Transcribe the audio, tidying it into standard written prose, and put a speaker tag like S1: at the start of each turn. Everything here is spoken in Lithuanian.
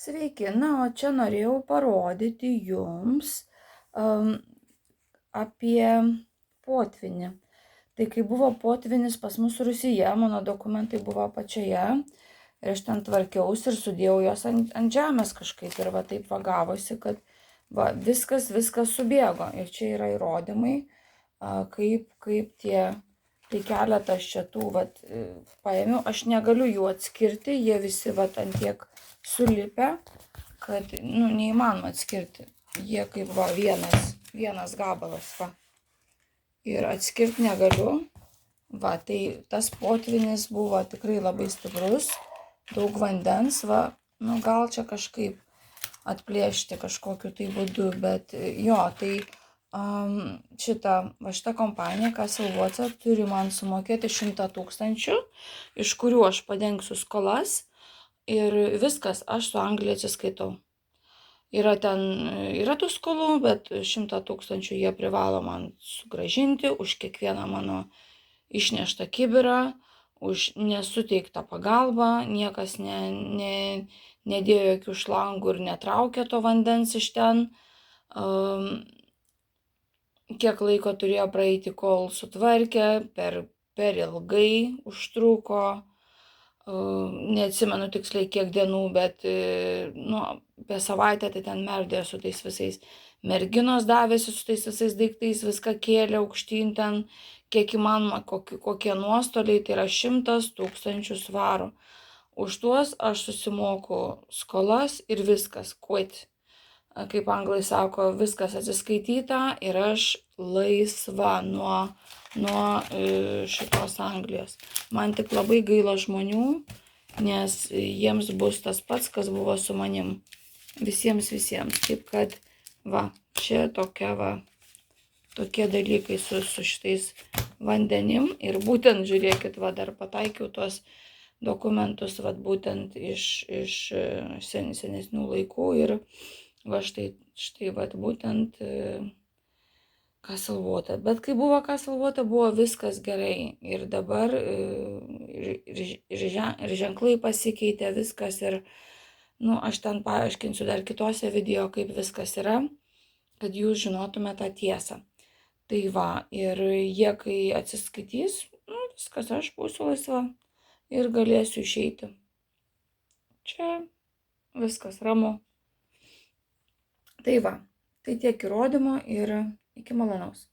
S1: Sveiki, o čia norėjau parodyti jums apie potvynį. Tai kai buvo potvynis pas mus Rūsyje, mano dokumentai buvo apačioje ir aš ten tvarkiausi ir sudėjau juos ant žemės kažkaip ir va taip gavosi, kad viskas subėgo. Ir čia yra įrodymai, kaip tie, tai keletas čia tų paėmiau, aš negaliu jų atskirti, jie visi ant tiek sulipę, kad neįmanoma atskirti. Jie kaip vienas gabalas. Ir atskirti negaliu. Tai tas potvynis buvo tikrai labai stiprus, daug vandens, gal čia kažkaip atplėšti kažkokiu tai būdu, bet tai šita kompanija, Castle Water, turi man sumokėti 100 000, iš kurių aš padengsiu skolas. Ir viskas, aš su Anglija atsiskaitau. Yra tų skolų, bet 100 000 jie privalo man sugrąžinti už kiekvieną mano išneštą kibirą, už nesuteiktą pagalbą, niekas nedėjo jokių šlangų ir netraukė to vandens iš ten. Kiek laiko turėjo praeiti, kol sutvarkė, per ilgai užtruko. Neatsimenu tiksliai kiek dienų, bet apie savaitę tai ten merdėjo su tais visais. Merginos davėsi su tais visais daiktais, viską kėlė aukštyn ten, kiek įmanoma, kokie nuostoliai, tai yra 100 000 svarų. Už tuos aš susimoku skolas ir viskas, quit. Kaip anglai sako, viskas atsiskaityta ir aš laisva nuo šitos Anglijos. Man tik labai gaila žmonių, nes jiems bus tas pats, kas buvo su manim. Visiems. Taip kad, čia tokie dalykai su šitais vandenim. Ir būtent, žiūrėkit, dar pataikiau tuos dokumentus, būtent iš senesnių laikų. Ir štai būtent Castle Water. Bet kai buvo Castle Water, buvo viskas gerai. Ir dabar ir ženklai pasikeitė, viskas. Ir aš ten paaiškinsiu dar kitose video, kaip viskas yra, kad jūs žinotume tą tiesą. Tai ir jie, kai atsiskaitys, viskas, aš būsiu laisva ir galėsiu išeiti. Čia viskas ramu. Tai tiek įrodymo ir iki malonaus.